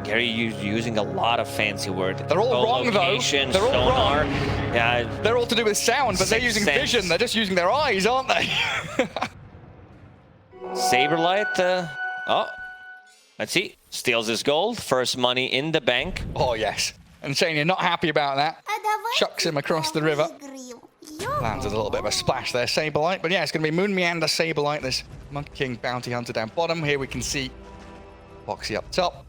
Gary using a lot of fancy words. They're all wrong, though. They're all sonar. wrong. Yeah. They're all to do with sound, but they're using vision. They're just using their eyes, aren't they? Saberlight. Oh, let's see. Steals his gold. First money in the bank. Oh, yes. And saying you're not happy about that. Chucks him across the river. Lands a little bit of a splash there, Saberlight. But yeah, it's going to be Moon Meander, Saberlight, this Monkey King bounty hunter down bottom. Here we can see Boxy up top.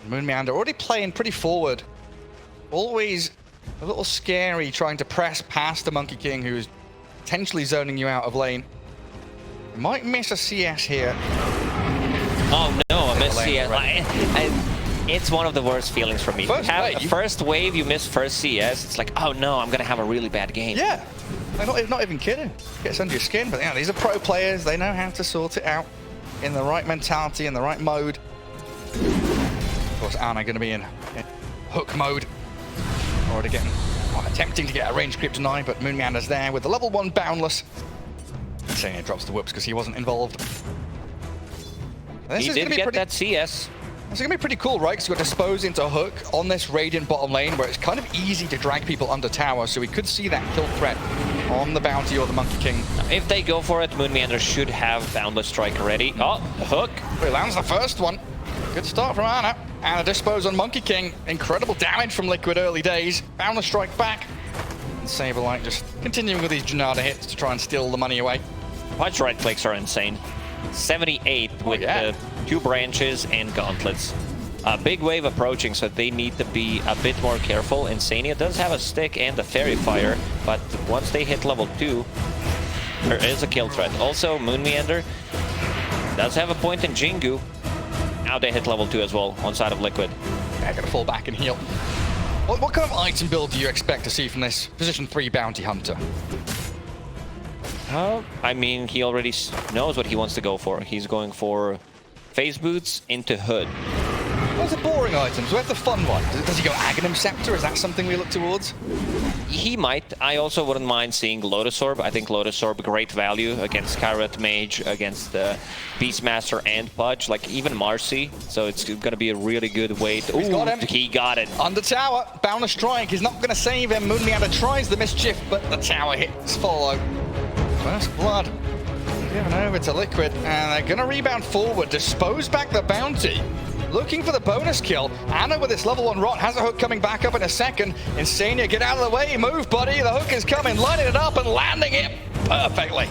Moon Meander already playing pretty forward. Always a little scary trying to press past the Monkey King, who's potentially zoning you out of lane. Might miss a CS here. Oh no, a miss CS. It's one of the worst feelings for me. First wave, you miss first CS. It's like, oh no, I'm going to have a really bad game. Yeah, I'm not even kidding. Gets under your skin, but yeah, these are pro players. They know how to sort it out in the right mentality, in the right mode. Of course, Ana going to be in hook mode. Already attempting to get a range creep deny, but Moon Meander's there with the level 1 boundless. Sania drops the whoops because he wasn't involved. He did get that CS. This is going to be pretty cool, right? Because you've got Dispose into Hook on this Radiant bottom lane where it's kind of easy to drag people under tower, so we could see that kill threat on the Bounty or the Monkey King. If they go for it, Moon Meander should have Boundless Strike already. Oh, Hook. He lands the first one. Good start from Ana. And a Dispose on Monkey King. Incredible damage from Liquid early days. Boundless Strike back. And Saberlight just continuing with these Janada hits to try and steal the money away. Pudge right clicks are insane. 78 with the 2 branches and gauntlets. A big wave approaching, so they need to be a bit more careful. Insania does have a stick and a fairy fire, but once they hit level 2, there is a kill threat. Also, Moon Meander does have a point in Jingu. Now they hit level 2 as well, on side of Liquid. They're going to fall back and heal. What kind of item build do you expect to see from this position 3 bounty hunter? I mean, he already knows what he wants to go for. He's going for phase boots into hood. Where's the boring items? Where's the fun one? Does he go Aghanim Scepter? Is that something we look towards? He might. I also wouldn't mind seeing Lotus Orb. I think Lotus Orb, great value against Kyrat Mage, against Beastmaster and Pudge, like even Marci. So it's going to be a really good way to... He's got him. He got it. Under tower, Boundless Strike is not going to save him. Moon Meander tries the mischief, but the tower hits follow. First blood. Given over to Liquid, and they're going to rebound forward, dispose back the bounty. Looking for the bonus kill. Ana with this level 1 rot has a hook coming back up in a second. Insania, get out of the way. Move, buddy. The hook is coming, lining it up and landing it perfectly.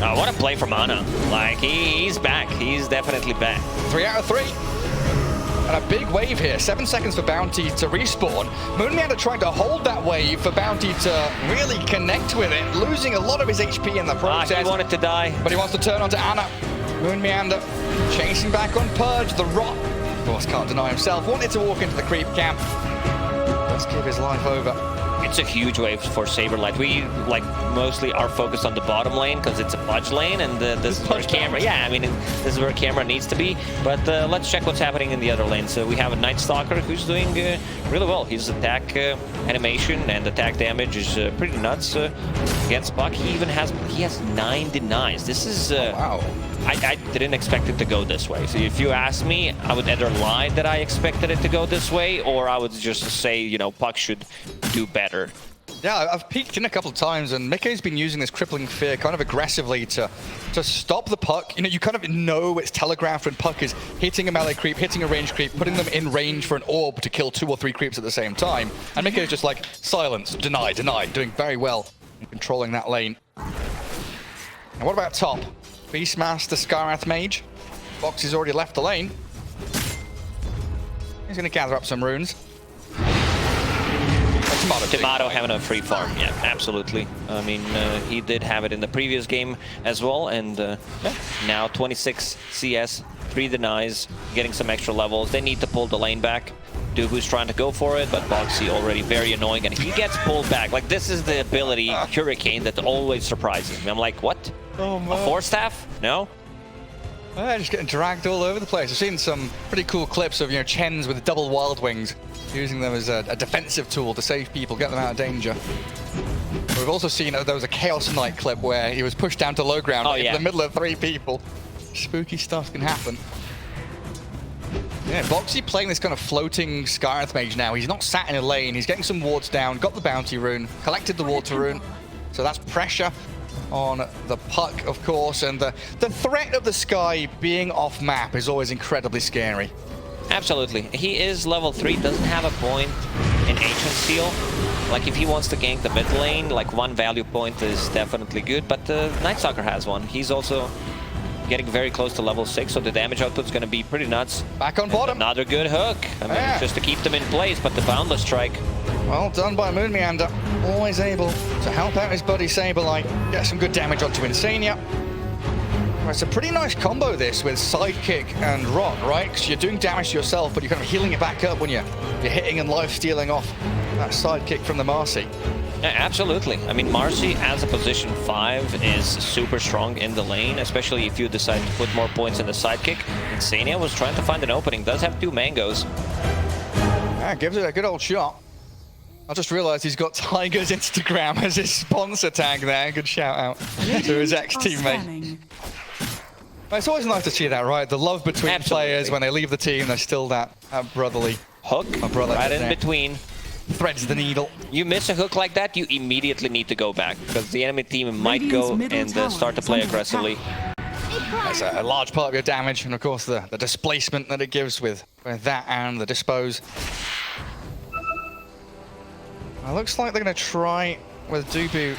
Oh, what a play from Ana. Like, he's back. He's definitely back. 3 out of 3. And a big wave here. 7 seconds for Bounty to respawn. Moon Meander trying to hold that wave for Bounty to really connect with it. Losing a lot of his HP in the process. He wanted to die. But he wants to turn onto Ana. Moon Meander chasing back on Pudge. The rot. Of course, can't deny himself. Wanted to walk into the creep camp. Let's give his life over. It's a huge wave for Saberlight. We like mostly are focused on the bottom lane because it's a Pudge lane, and this is where camera. Yeah, I mean this is where camera needs to be. But let's check what's happening in the other lane. So we have a Night Stalker who's doing really well. His attack animation and attack damage is pretty nuts against Buck. He has 9 denies. This is wow. I didn't expect it to go this way. So if you ask me, I would either lie that I expected it to go this way, or I would just say, you know, Puck should do better. Yeah, I've peeked in a couple of times, and Mickey's been using this Crippling Fear kind of aggressively to stop the Puck. You know, you kind of know it's telegraphed when Puck is hitting a melee creep, hitting a range creep, putting them in range for an orb to kill 2 or 3 creeps at the same time. And Mickey's just like, silence, deny, deny, doing very well in controlling that lane. And what about top? Beastmaster, Skarath Mage. Boxy's already left the lane. He's going to gather up some runes. Timado having a free farm, yeah, absolutely. I mean, he did have it in the previous game as well, and now 26 CS, 3 denies, getting some extra levels. They need to pull the lane back. Dubu's trying to go for it, but Boxy already very annoying, and he gets pulled back. Like, this is the ability, Hurricane, that always surprises me. I'm like, what? Oh, man. A 4-staff? No? Just getting dragged all over the place. I've seen some pretty cool clips of, you know, Chens with double wild wings, using them as a defensive tool to save people, get them out of danger. We've also seen there was a Chaos Knight clip where he was pushed down to low ground in the middle of 3 people. Spooky stuff can happen. Yeah, Boxy playing this kind of floating Skyreth Mage now. He's not sat in a lane. He's getting some wards down, got the bounty rune, collected the water rune. So that's pressure on the puck, of course. And the threat of the Sky being off map is always incredibly scary. Absolutely. He is level 3, doesn't have a point in Ancient Seal. Like, if he wants to gank the mid lane, like, 1 value point is definitely good. But the Night Stalker has one. He's also getting very close to level 6, so the damage output's going to be pretty nuts. Back on bottom. Another good hook. I mean, just to keep them in place, but the Boundless Strike. Well done by Moon Meander. Always able to help out his buddy Saberlight. Get some good damage onto Insania. Well, it's a pretty nice combo, this, with Sidekick and Rock, right? Because you're doing damage to yourself, but you're kind of healing it back up when you're hitting and life-stealing off that Sidekick from the Marci. Yeah, absolutely. I mean, Marci as a position 5 is super strong in the lane, especially if you decide to put more points in the sidekick. Insania was trying to find an opening, does have 2 mangoes. Yeah, gives it a good old shot. I just realized he's got Tiger's Instagram as his sponsor tag there. Good shout out to his ex-teammate. It's always nice to see that, right? The love between players when they leave the team, there's still that brotherly hook right in between. Threads the needle. You miss a hook like that, you immediately need to go back, because the enemy team might go and start to play aggressively. That's a large part of your damage, and of course the displacement that it gives with that and the dispose. It looks like they're going to try with Dubu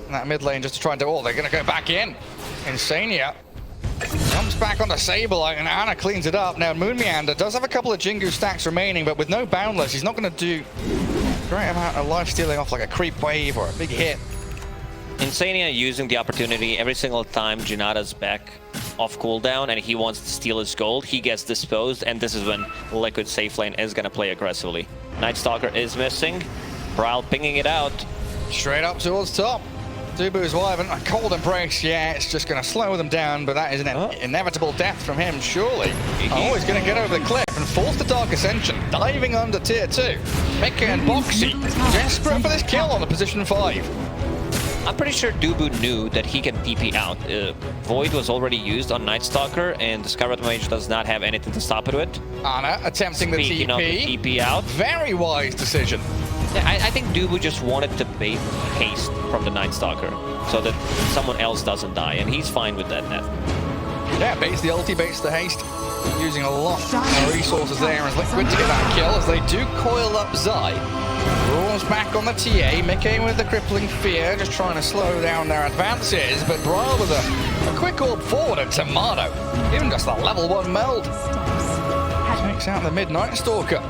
in that mid lane just to try and do all. They're going to go back in. Insania comes back on the Saberlight, and Ana cleans it up. Now, Moon Meander does have a couple of Jingu stacks remaining, but with no Boundless, he's not going to do a great amount of life stealing off like a creep wave or a big hit. Insania using the opportunity every single time Janata's back off cooldown and he wants to steal his gold, he gets disposed, and this is when Liquid safe lane is going to play aggressively. Night Stalker is missing. Brawl pinging it out. Straight up towards top. Dubu's Wyvern, a cold embrace, yeah, it's just going to slow them down, but that is an inevitable death from him, surely. Oh, he's going to get over the cliff and force the Dark Ascension, diving under tier 2. Mika and Boxy, desperate for this kill on the position 5. I'm pretty sure Dubu knew that he can TP out. Void was already used on Night Stalker, and the Skyward Mage does not have anything to stop it with. Ana attempting the TP. Out. Very wise decision. Yeah, I think Dubu just wanted to bait haste from the Night Stalker so that someone else doesn't die, and he's fine with that now. Yeah, baits the ulti, baits the haste. Using a lot of resources there as Liquid to get that kill as they do coil up Zai. Roars back on the TA, Mickey with the crippling fear, just trying to slow down their advances, but Brawl with a quick orb forward at Timado. Even just a level 1 meld. Takes out the Midnight Stalker.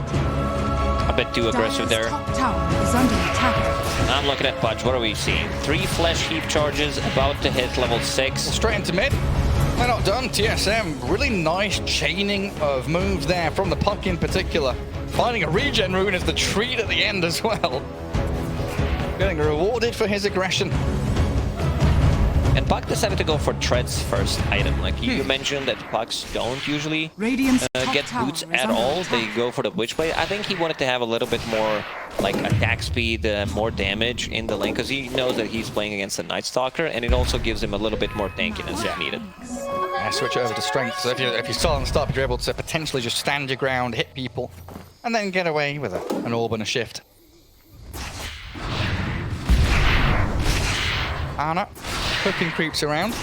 A bit too aggressive there. I'm looking at Pudge. What are we seeing? 3 flesh heap charges about to hit level 6. Straight into mid. They're not done. TSM, really nice chaining of moves there from the puck in particular. Finding a regen rune as the treat at the end as well. Getting rewarded for his aggression. And Puck decided to go for Tread's first item. Like you mentioned that Pucks don't usually get boots at all. They go for the Witchblade. I think he wanted to have a little bit more like attack speed, more damage in the lane, because he knows that he's playing against the Night Stalker, and it also gives him a little bit more tankiness if needed. Switch over to strength. So if you're silent up, you're able to potentially just stand your ground, hit people, and then get away with an orb and a shift. Ana hooking creeps around.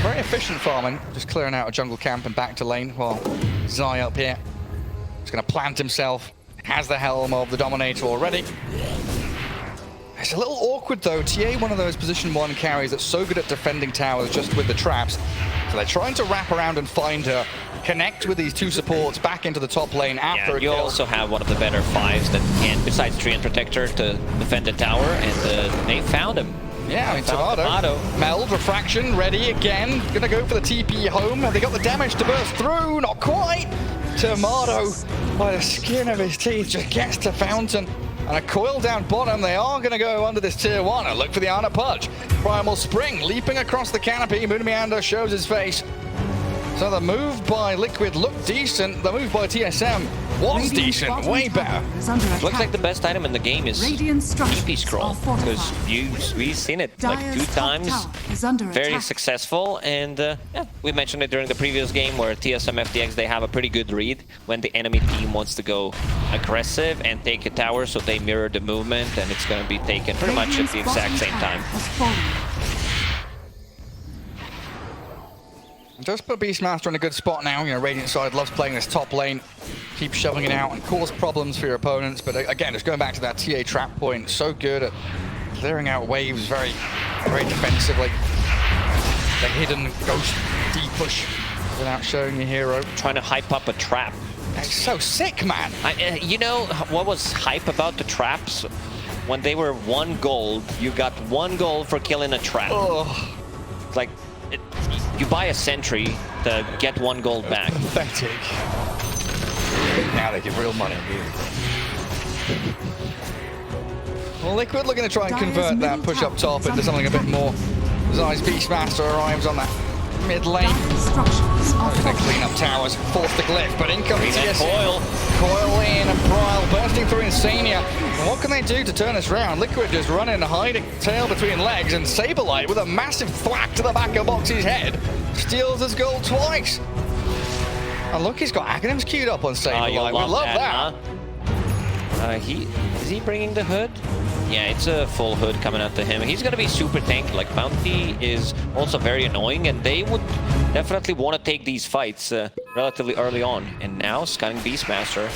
Very efficient farming, just clearing out a jungle camp and back to lane while Zai up here is going to plant himself. Has the helm of the Dominator already. It's a little awkward though. TA, one of those position 1 carries that's so good at defending towers just with the traps. So they're trying to wrap around and find her, connect with these 2 supports back into the top lane after a kill. You also have one of the better 5s that can, besides Treant Protector, to defend the tower, and they found him. Yeah, I mean, Timado. Meld, Refraction, ready again. Gonna go for the TP home. Have they got the damage to burst through? Not quite. Timado, by the skin of his teeth, just gets to Fountain. And a coil down bottom. They are going to go under this tier 1 and look for the Ana Pudge. Primal Spring leaping across the canopy. Moon Meander shows his face. the move by Liquid looked decent. The move by TSM was decent, way better. Looks like the best item in the game is TP Scroll, because we've seen it like 2 times, very successful, and yeah, we mentioned it during the previous game where TSM FTX, they have a pretty good read when the enemy team wants to go aggressive and take a tower, so they mirror the movement, and it's going to be taken pretty much at the exact same time. Just put Beastmaster in a good spot now. You know, Radiant side loves playing this top lane, keep shoving it out and cause problems for your opponents. But again, just going back to that TA trap point, so good at clearing out waves very, very defensively. The hidden ghost D-push without showing your hero. Trying to hype up a trap. It's so sick, man. You know what was hype about the traps? When they were 1 gold, you got 1 gold for killing a trap. Oh. Like, you buy a sentry to get 1 gold back. Pathetic. Now they give real money. Well, Liquid looking to try and convert that push up top into something a bit more. Zai's Beastmaster arrives on that mid lane. Gonna clean up towers, force the glyph, but in comes TSM. Coil in, and Bryle bursting through Insania. And what can they do to turn this round? Liquid just running, hiding, tail between legs, and Saberlight with a massive thwack to the back of Boxy's head steals his goal twice. And look, he's got acronyms queued up on Saberlight. We love that. Huh? Is he bringing the hood? Yeah, it's a full hood coming out to him. He's going to be super tanky. Like, Bounty is also very annoying, and they would definitely want to take these fights relatively early on. And now, scanning Beastmaster,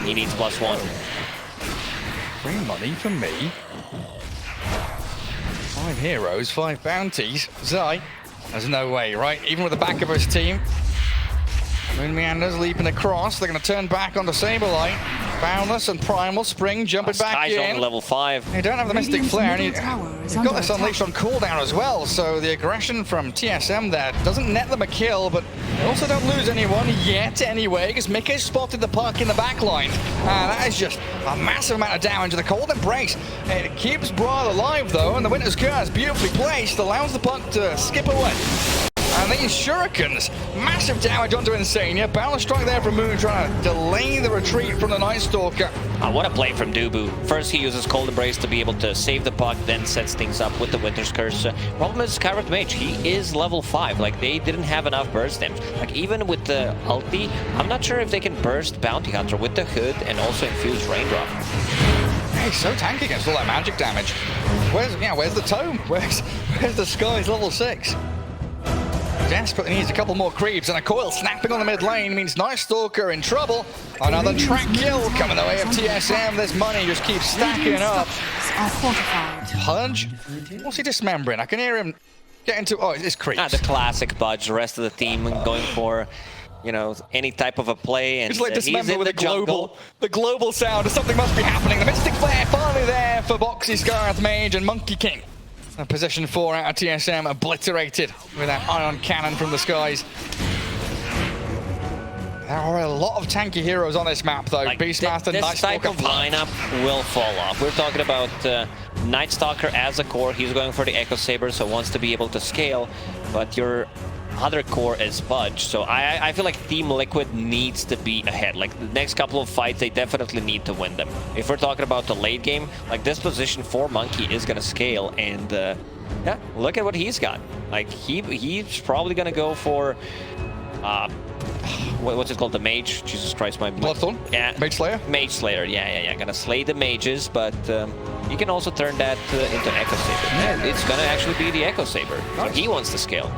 he needs +1. Free money for me. 5 heroes, 5 bounties. Zai, there's no way, right? Even with the back of his team. Moon Meanders leaping across. They're going to turn back onto Saberlight. Boundless and Primal Spring jumping back in. On level 5. They don't have the Mystic Flare, and you've got this unleashed on cooldown as well. So the aggression from TSM there doesn't net them a kill, but they also don't lose anyone yet anyway, because Mickey spotted the puck in the back line. That is just a massive amount of damage. The Cold Embrace, it keeps Bryle alive though, and the Winter's Curse, beautifully placed, allows the puck to skip away. And these shurikens, massive damage onto Insania. Balance strike there from Moon, trying to delay the retreat from the Night Stalker. What a play from Dubu. First he uses Cold Embrace to be able to save the puck, then sets things up with the Winter's Curse. Problem is Skyward Mage, he is level 5. Like, they didn't have enough burst damage. Like, even with the ulti, I'm not sure if they can burst Bounty Hunter with the hood and also infuse Raindrop. He's so tanky against all that magic damage. Where's the tome? Where's the Sky's level 6? Desperately needs a couple more creeps, and a coil snapping on the mid lane means Night Stalker in trouble. Another track kill coming the way of TSM. This money just keeps stacking up. Pudge? What's he dismembering? I can hear him get into... Oh, it's creeps. The classic Pudge. The rest of the team going for, you know, any type of a play. And it's like dismember with the global sound. Something must be happening. The Mystic Flare finally there for Boxy, Scarlet Mage, and Monkey King. Position 4 out of TSM, obliterated with that ion cannon from the skies. There are a lot of tanky heroes on this map, though. Like, Beastmaster, Night Stalker. This type of lineup will fall off. We're talking about Night Stalker as a core. He's going for the Echo Saber, so wants to be able to scale. But your other core is Pudge. So I feel like Team Liquid needs to be ahead. Like, the next couple of fights, they definitely need to win them. If we're talking about the late game, like, this position for Monkey is going to scale. And yeah, look at what he's got. Like, he's probably going to go for... what's it called? The Mage? Jesus Christ, my... Bloodthorn? Yeah. Mage Slayer? Mage Slayer, yeah. Gonna slay the mages, but you can also turn that into Echo Saber. Yeah, it's gonna actually be the Echo Saber. Nice. He wants to scale.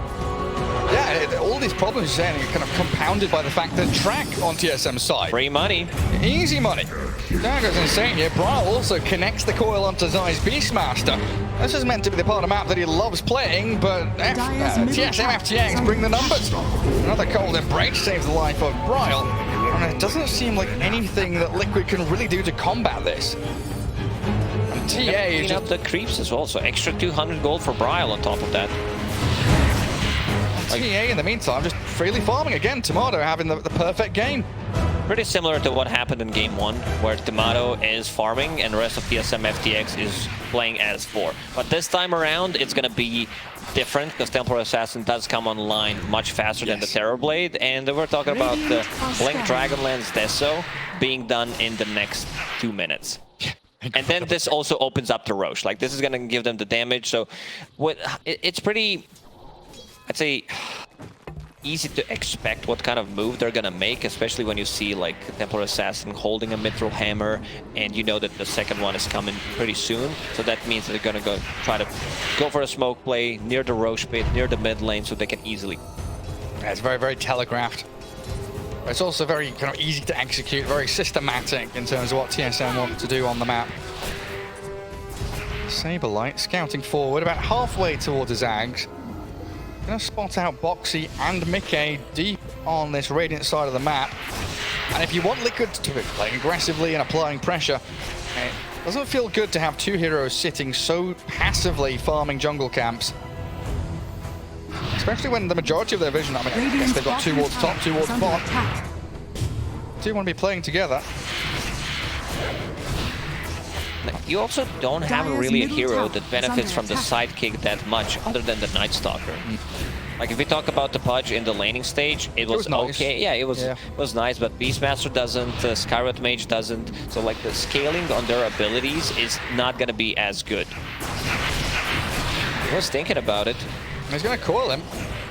Yeah, all these problems you're saying are kind of compounded by the fact that track on TSM's side. Free money. Easy money. That goes insane here. Bryle also connects the coil onto Zai's Beastmaster. This is meant to be the part of the map that he loves playing, but TSM FTX bring the numbers. Another Cold Embrace saves the life of Bryle. And it doesn't seem like anything that Liquid can really do to combat this. And TA is just... up the creeps as well, so extra 200 gold for Bryle on top of that. TA in the meantime just freely farming again. Timado having the perfect game. Pretty similar to what happened in game 1, where Timado is farming and the rest of TSM FTX is playing as 4. But this time around, it's going to be different, because Templar Assassin does come online much faster than the Terrorblade, and we're talking about the Blink Dragonlance Deso being done in the next 2 minutes. And then this also opens up to Roche. Like, this is going to give them the damage, so it's pretty, I'd say, easy to expect what kind of move they're gonna make, especially when you see like Templar Assassin holding a Mithril Hammer, and you know that the second one is coming pretty soon. So that means that they're gonna try to go for a smoke play near the Roche pit, near the mid lane, so they can easily. Yeah, it's very, very telegraphed. It's also very kind of easy to execute, very systematic in terms of what TSM want to do on the map. Saberlight scouting forward about halfway towards his Zags. Gonna spot out Boxy and Mickey deep on this Radiant side of the map. And if you want Liquid to be playing aggressively and applying pressure, it doesn't feel good to have 2 heroes sitting so passively farming jungle camps. Especially when the majority of their vision, I mean, I guess they've got 2 wards top, 2 wards bot. 2 want to be playing together. You also don't have really a hero that benefits from the sidekick that much, other than the Night Stalker. Like, if we talk about the Pudge in the laning stage, it was nice. okay. Yeah, it was nice, but Beastmaster doesn't, Skywrath Mage doesn't. So, like, the scaling on their abilities is not going to be as good. I was thinking about it. He's going to coil him.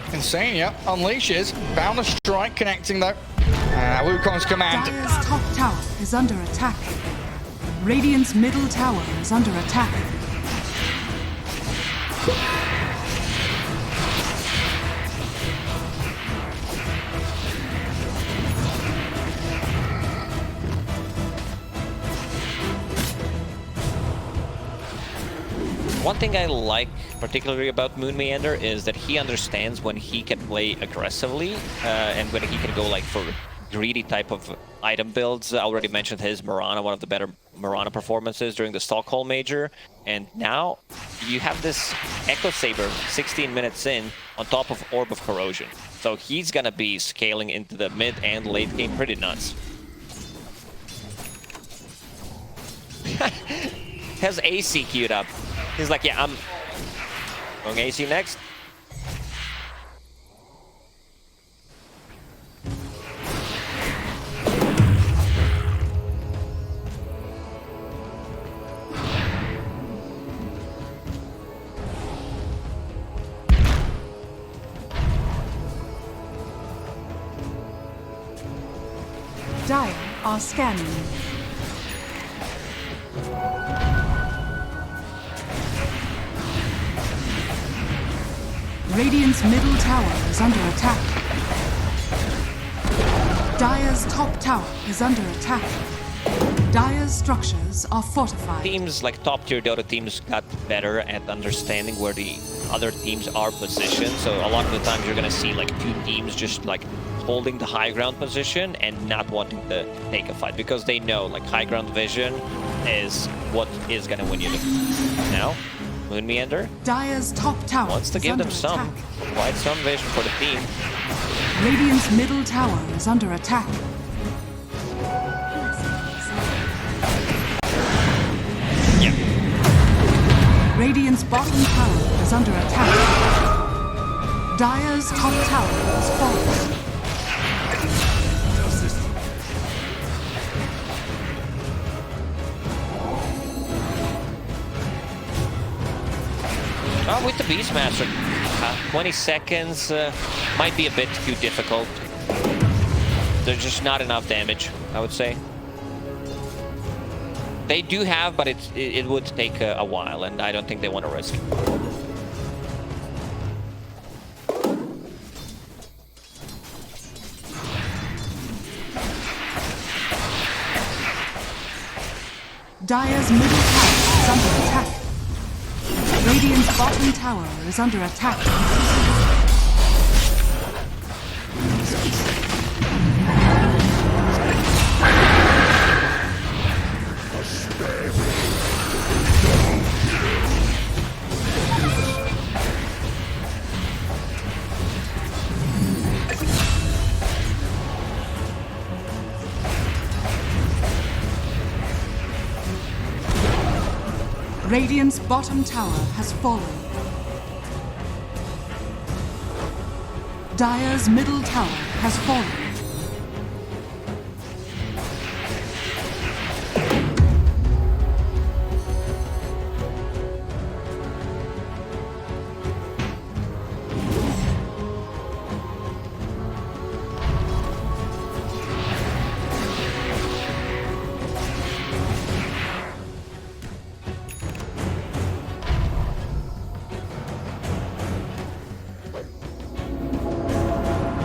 Insania unleashes, bound a strike, connecting though. Wukong's command. Dire's top tower is under attack. Radiant's middle tower is under attack. One thing I like particularly about Moon Meander is that he understands when he can play aggressively and when he can go like for greedy type of item builds. I already mentioned his Mirana, one of the better Mirana performances during the Stockholm Major. And now you have this Echo Saber 16 minutes in on top of Orb of Corrosion. So he's gonna be scaling into the mid and late game pretty nuts. Has AC queued up. He's like, yeah, I'm going AC next. Dire are scanning. Radiant's middle tower is under attack. Dire's top tower is under attack. Dire's structures are fortified. Teams like top tier Dota teams got better at understanding where the other teams are positioned. So a lot of the times you're gonna see like 2 teams just like holding the high ground position and not wanting to take a fight, because they know like high ground vision is what is gonna win you the now. Moon Meander Dire's top tower wants to give them quite some vision for the team. Radiant's middle tower is under attack. Yeah. Radiant's bottom tower is under attack. Dire's top tower is falling. With the Beastmaster, 20 seconds might be a bit too difficult. There's just not enough damage, I would say. They do have, but it would take a while, and I don't think they want to risk it. Dire's middle tower is under attack. Radiant's bottom tower is under attack. Radiant's bottom tower has fallen. Dire's middle tower has fallen.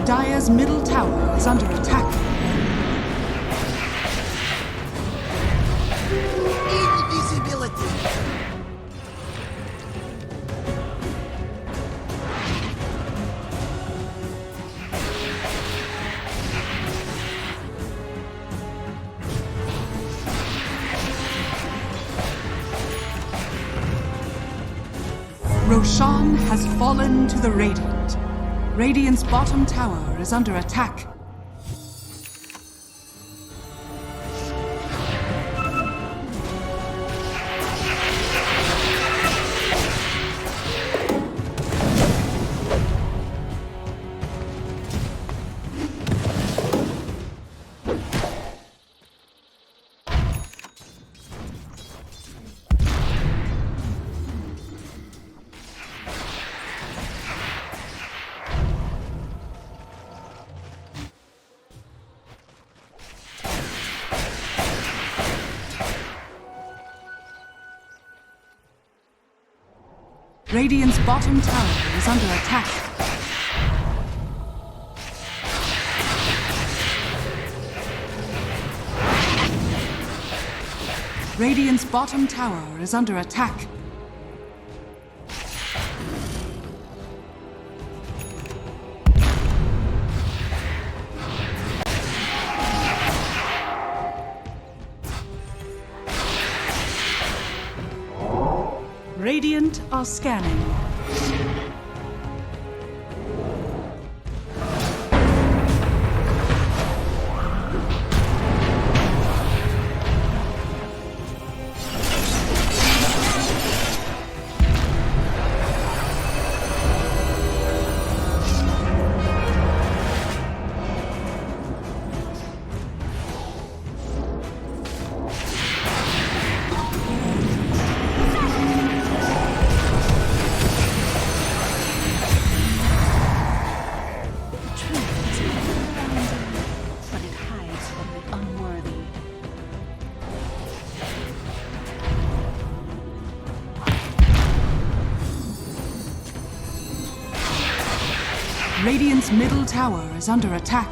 Dire's middle tower is under attack. Invisibility. Roshan has fallen to the Radiant. Radiant's bottom tower is under attack. Radiant's bottom tower is under attack. Radiant's bottom tower is under attack. Radiant are scanning. Radiant's middle tower is under attack.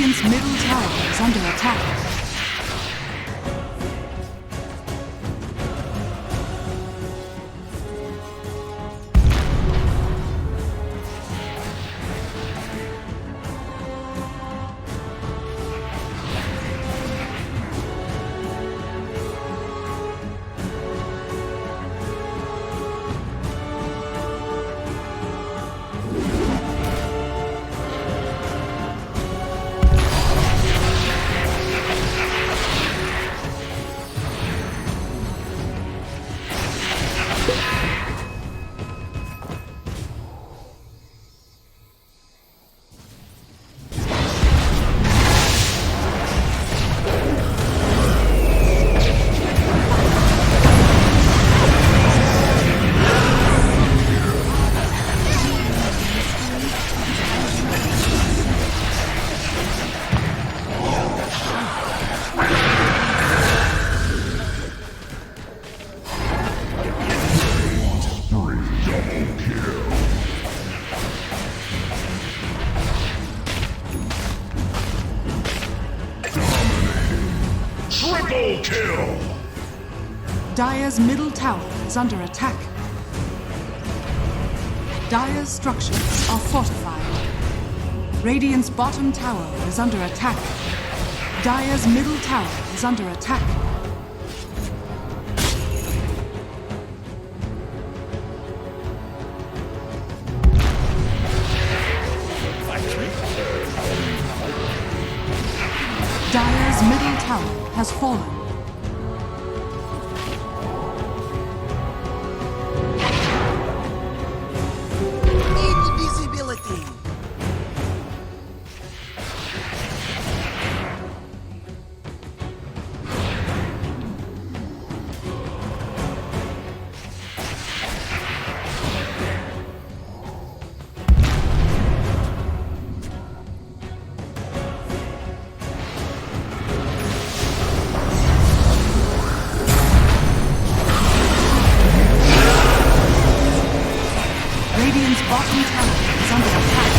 Radiant's middle tower is under attack. Triple kill! Dire's middle tower is under attack. Dire's structures are fortified. Radiant's bottom tower is under attack. Dire's middle tower is under attack. Dire's middle tower has fallen. Invisibility. Radiant's bottom tower is under attack.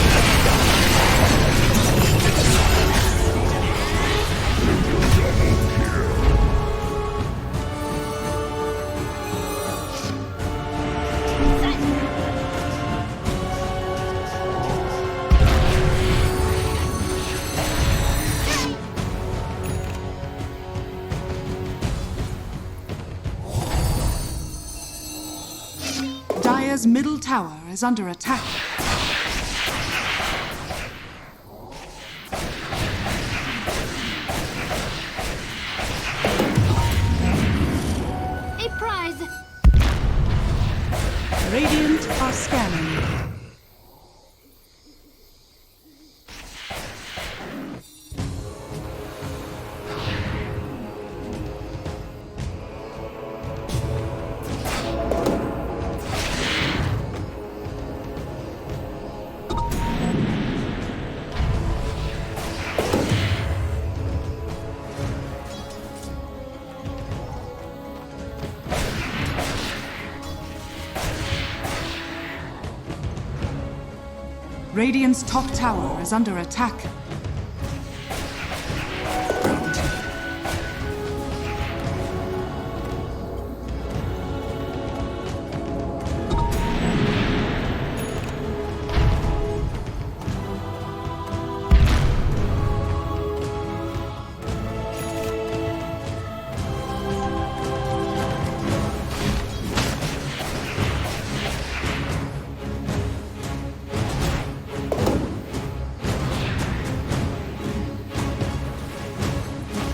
Dire's middle tower is under attack. A prize! Radiant are scanning. Radiant's top tower is under attack.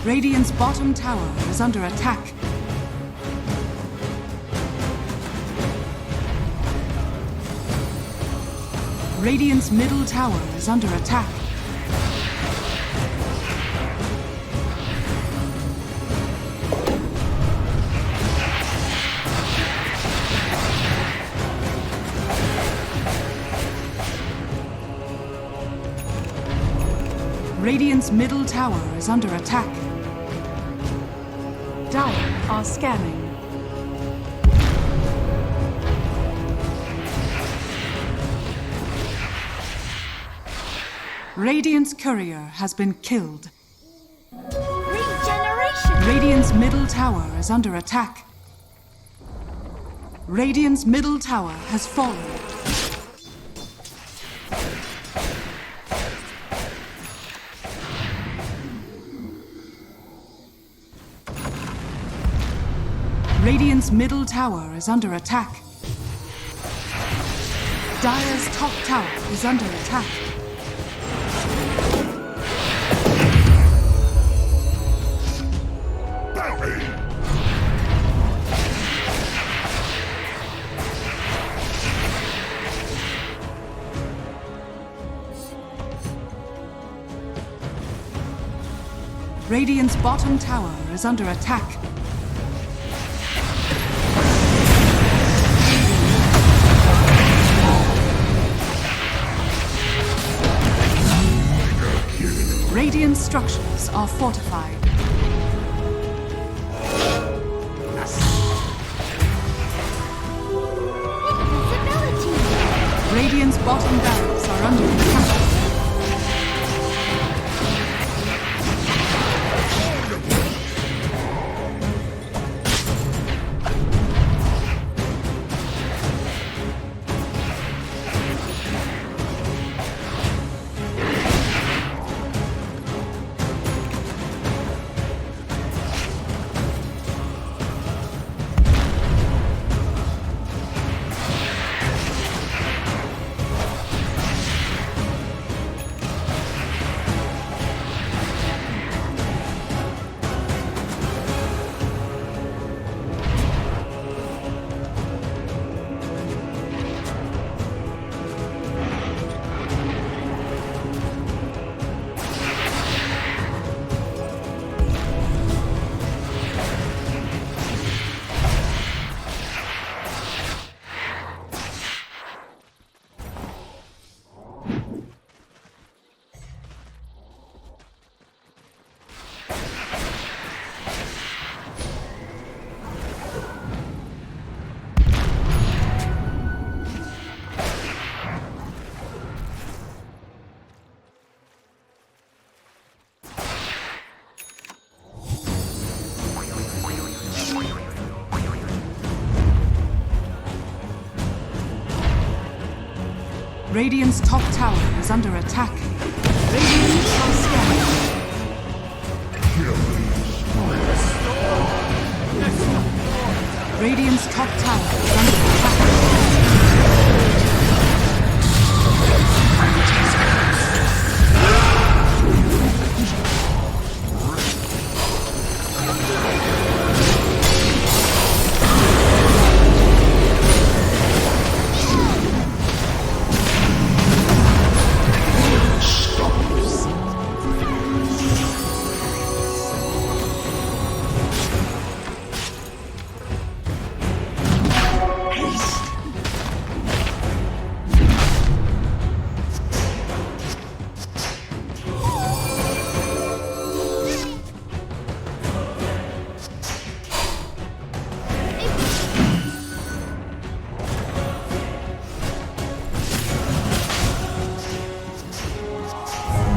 Radiant's bottom tower is under attack. Radiant's middle tower is under attack. Radiant's middle tower is under attack. Dire are scanning. Radiant's courier has been killed. Regeneration! Radiant's middle tower is under attack. Radiant's middle tower has fallen. Radiant's middle tower is under attack. Dire's top tower is under attack. Radiant's bottom tower is under attack. Radiant structures are fortified. Invisibility! Radiant's bottom barracks are under attack. Radiant's top tower is under attack. Radiant shall stand. Radiant's top tower is under attack.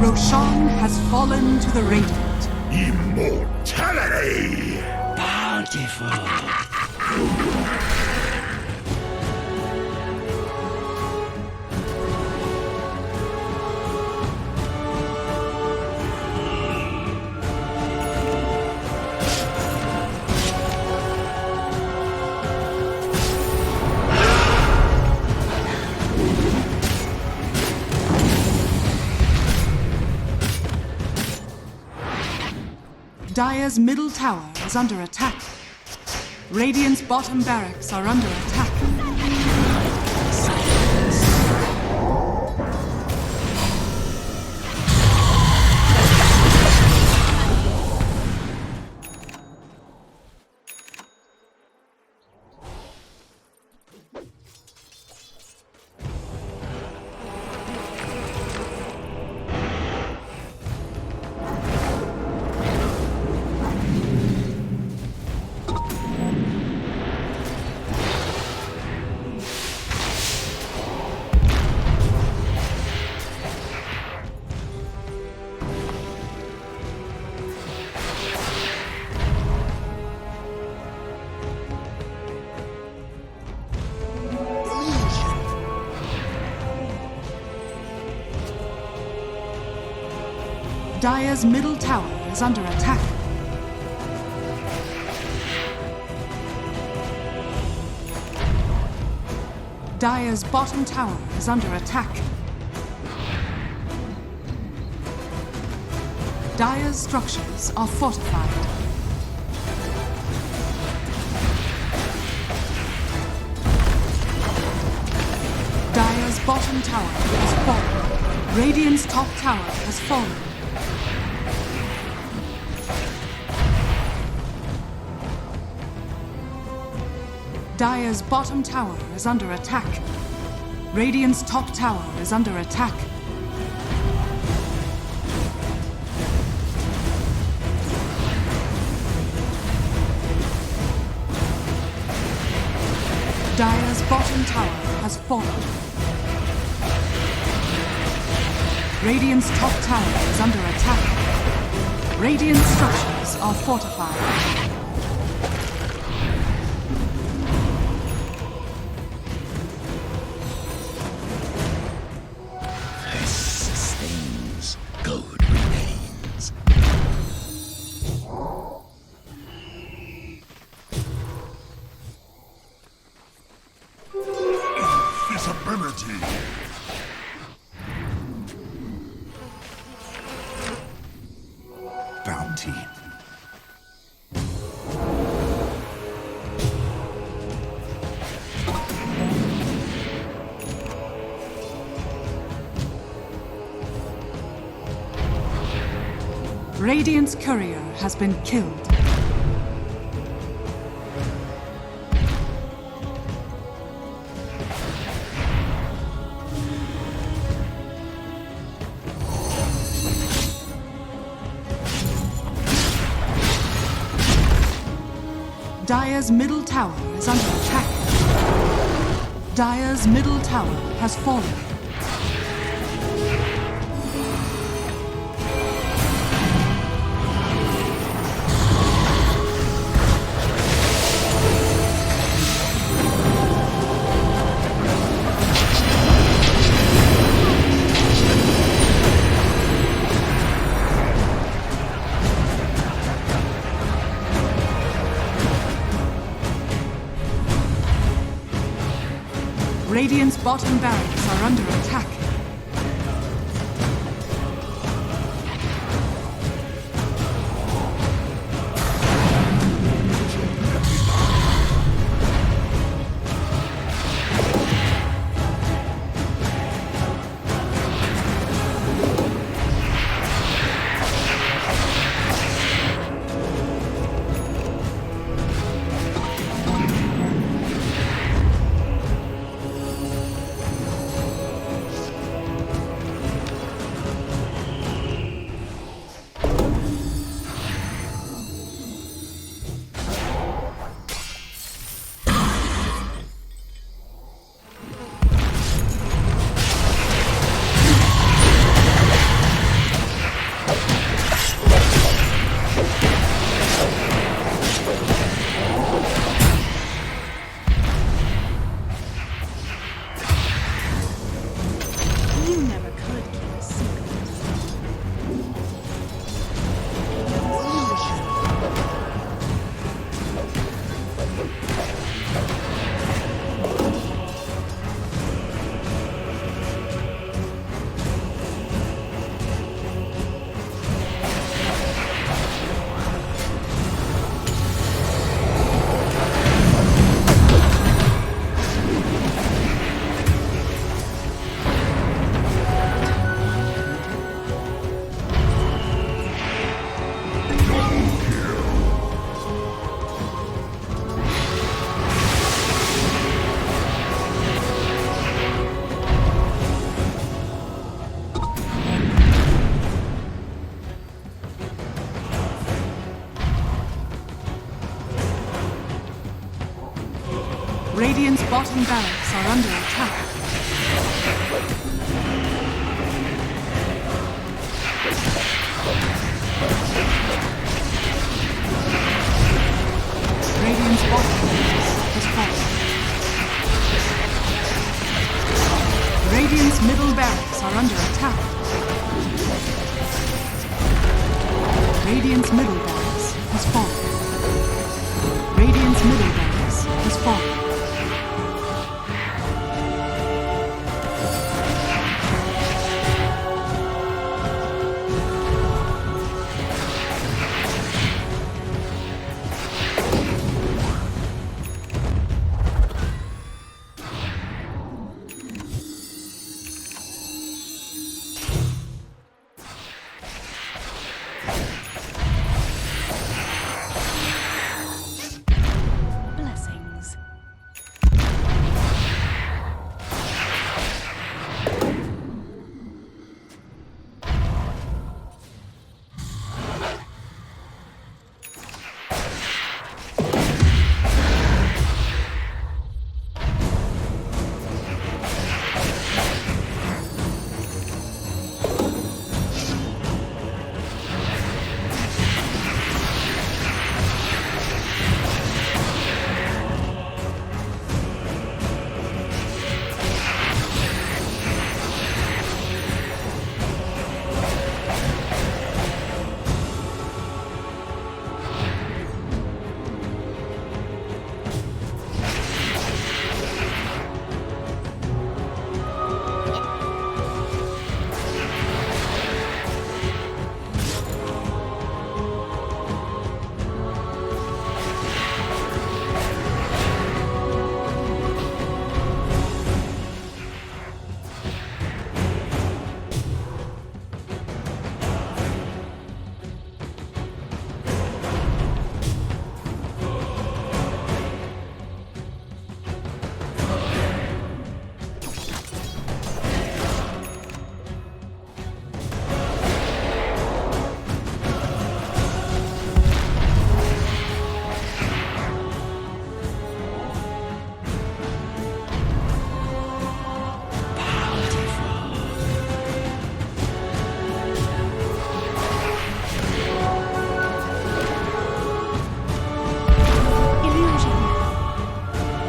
Roshan has fallen to the Radiant. Immortality! Bountiful. Dire's middle tower is under attack. Radiant's bottom barracks are under attack. Dire's middle tower is under attack. Dire's bottom tower is under attack. Dire's structures are fortified. Dire's bottom tower has fallen. Radiant's top tower has fallen. Dire's bottom tower is under attack. Radiant's top tower is under attack. Dire's bottom tower has fallen. Radiant's top tower is under attack. Radiant structures are fortified. Bounty. Radiant's courier has been killed. Dire's middle tower is under attack. Dire's middle tower has fallen. Radiant's bottom barracks are under attack. Radiant's bottom barracks are under attack. Radiant's bottom barracks has fallen. Radiant's middle barracks are under attack. Radiant's middle barracks has fallen. Radiant's middle barracks has fallen. Blessings.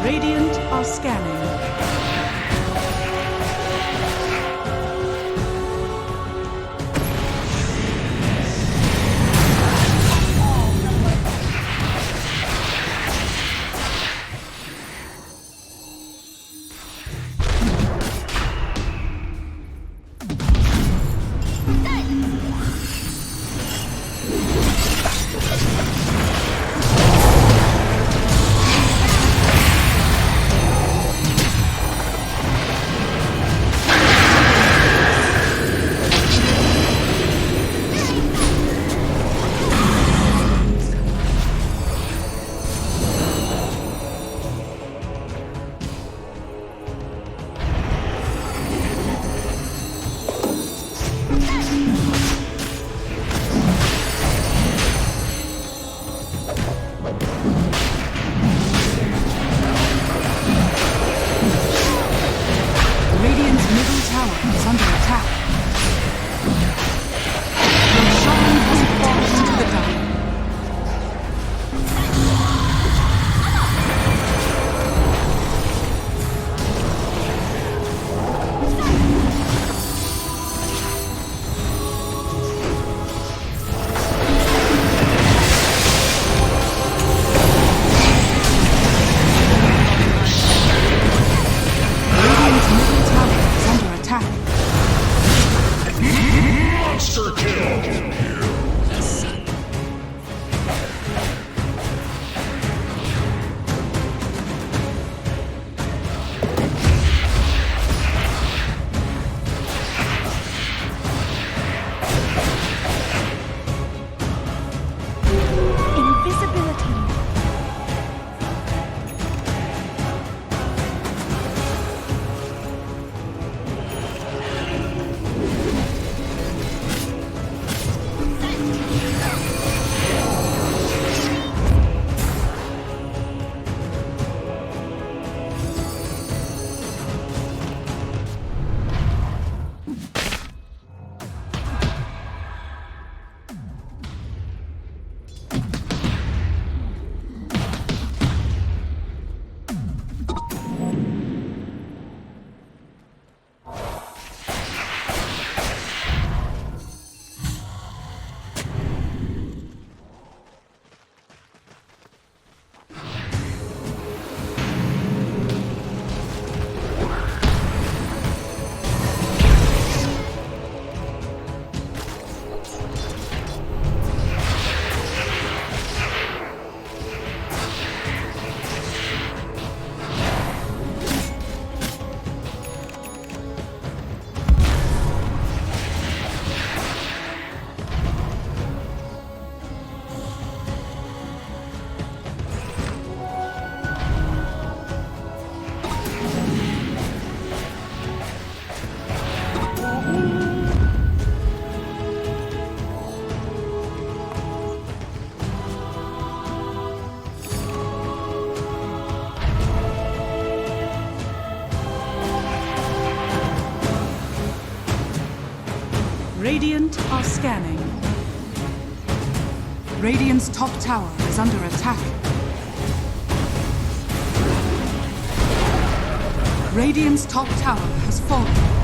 Radiant are scanning. Radiant are scanning. Radiant's top tower is under attack. Radiant's top tower has fallen.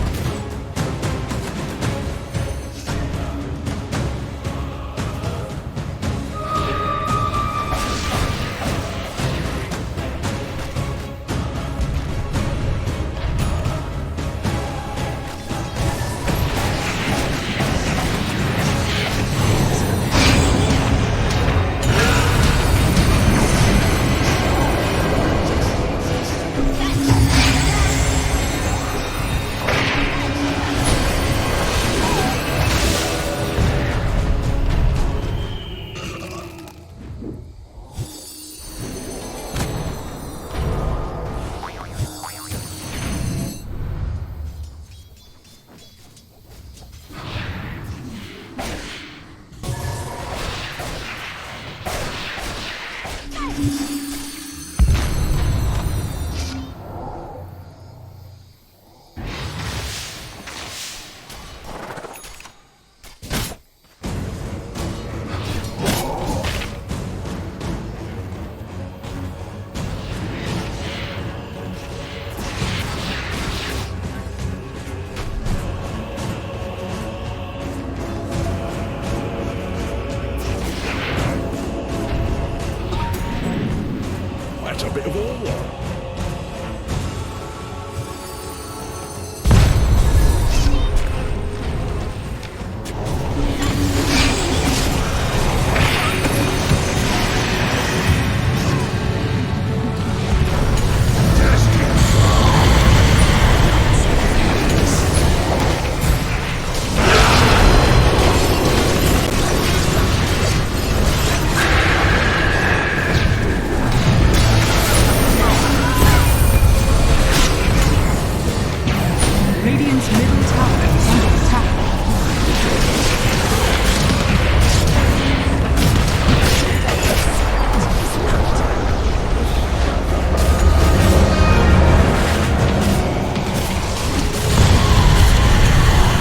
That's a bit of all. Radiant's middle tower is under attack.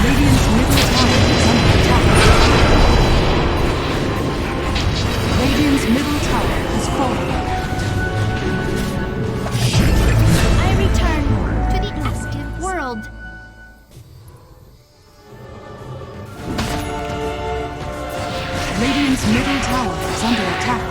Radiant's middle tower is under attack. Radiant's middle tower has fallen. I return to the active world. Radiant's middle tower is under attack.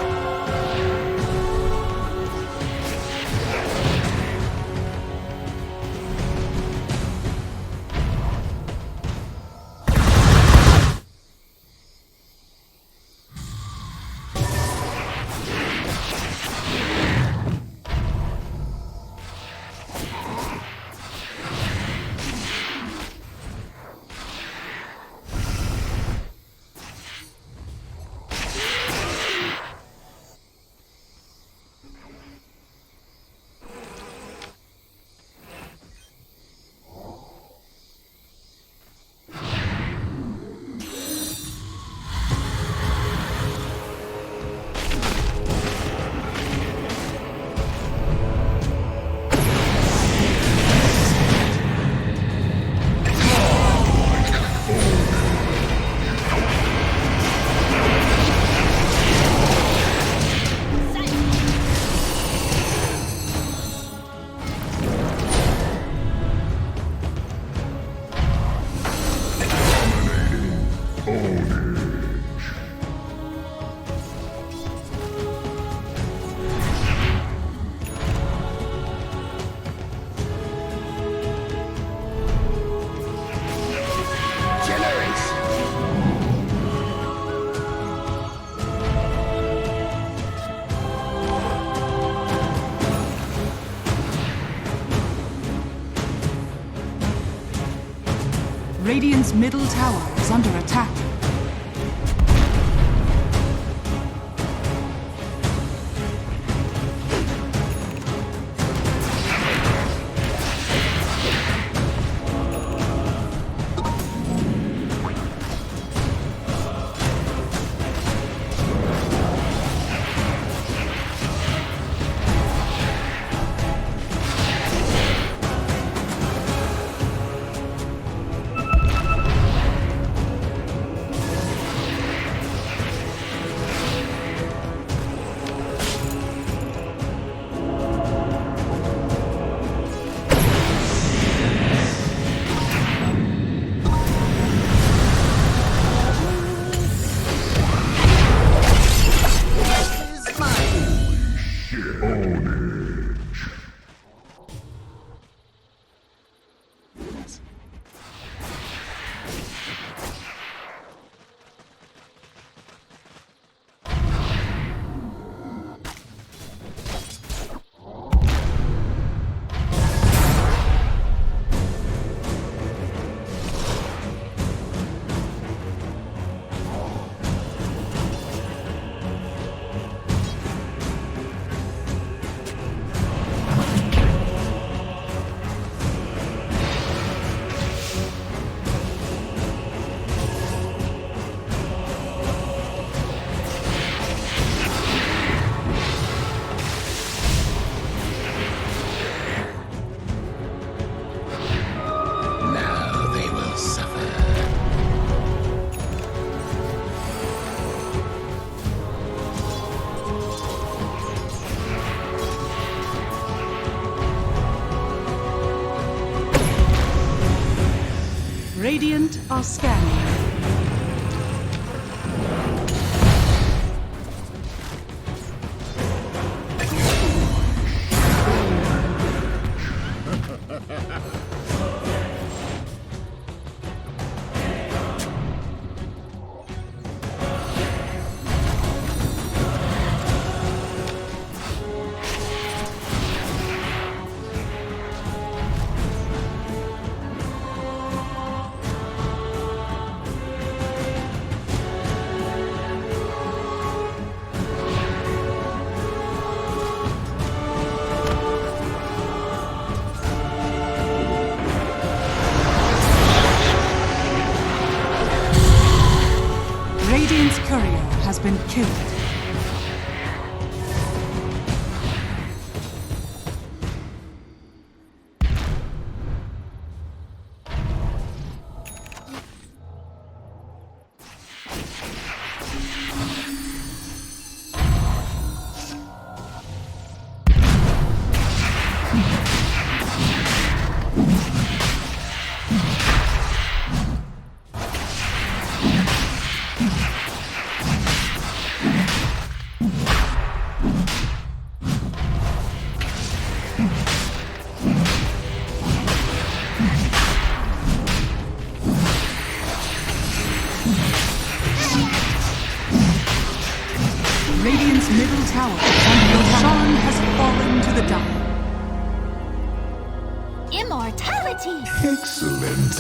Radiant's middle tower is under attack. Radiant are scanning. Radiant's courier has been killed. Radiant's middle tower Roshan has fallen to the dire. Immortality! Excellent.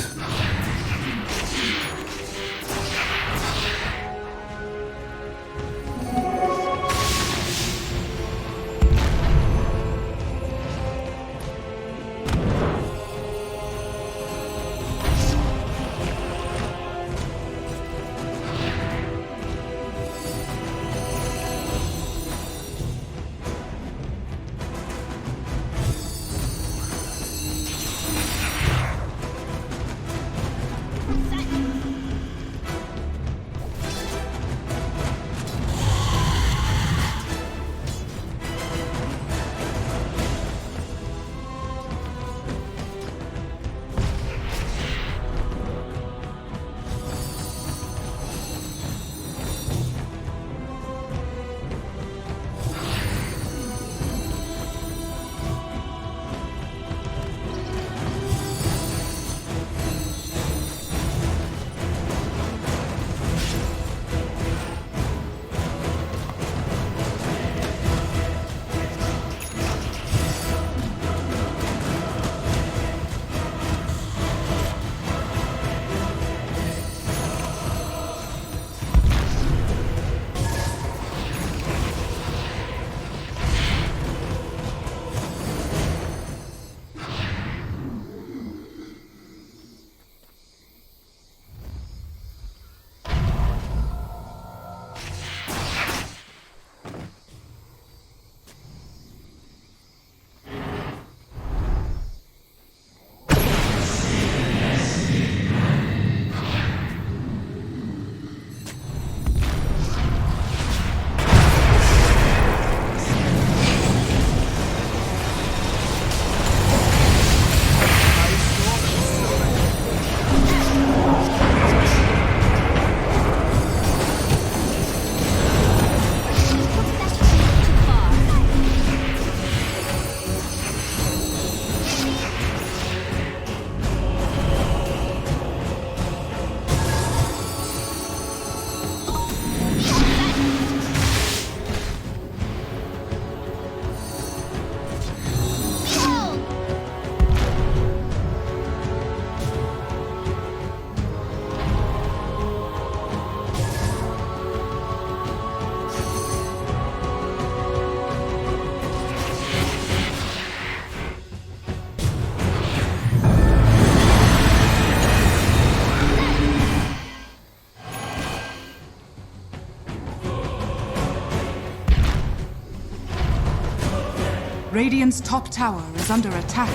Radiant's top tower is under attack.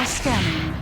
Radar scanning.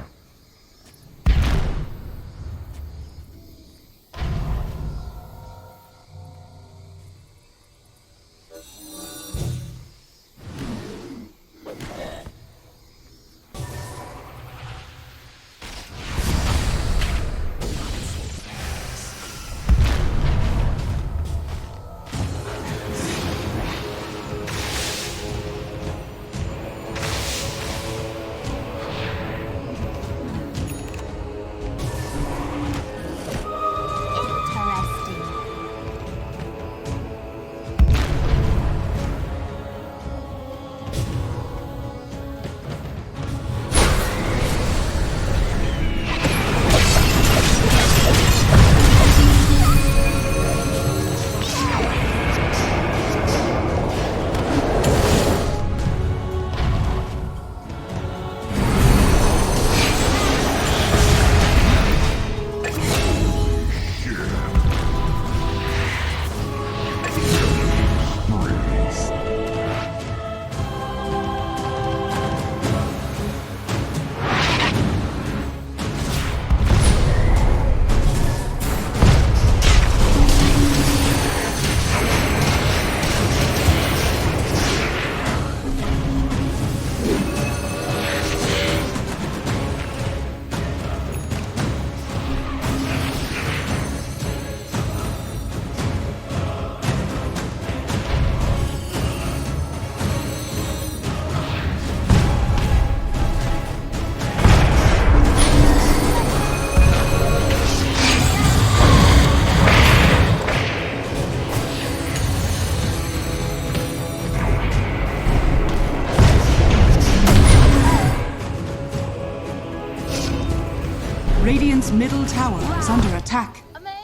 Radiant's middle tower is under attack. Amazing.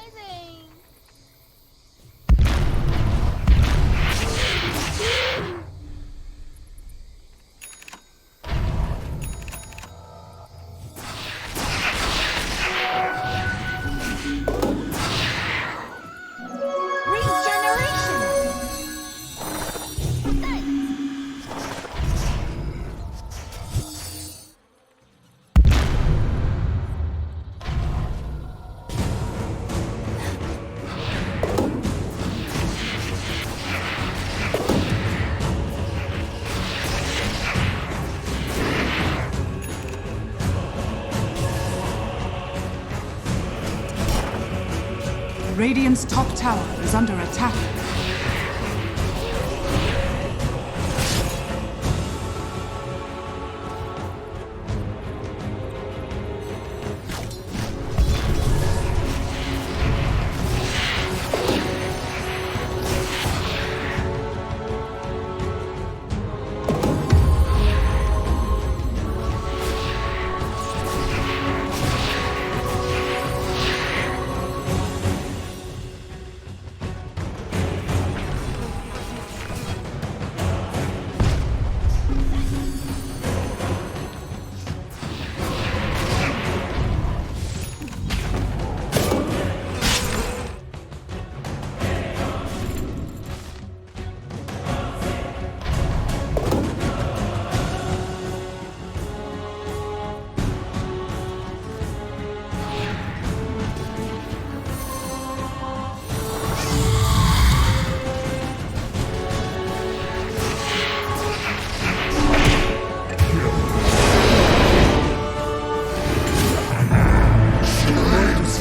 Radiant's top tower is under attack.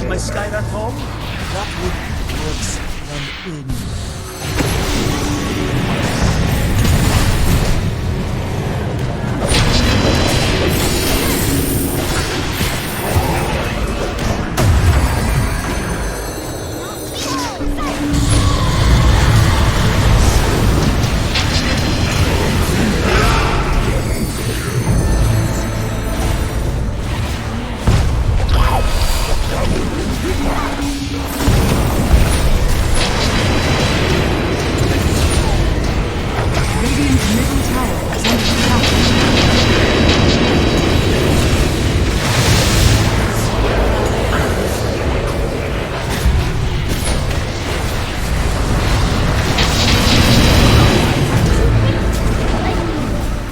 My sky back home? That would be worse than in.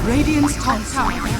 Radiant's top tower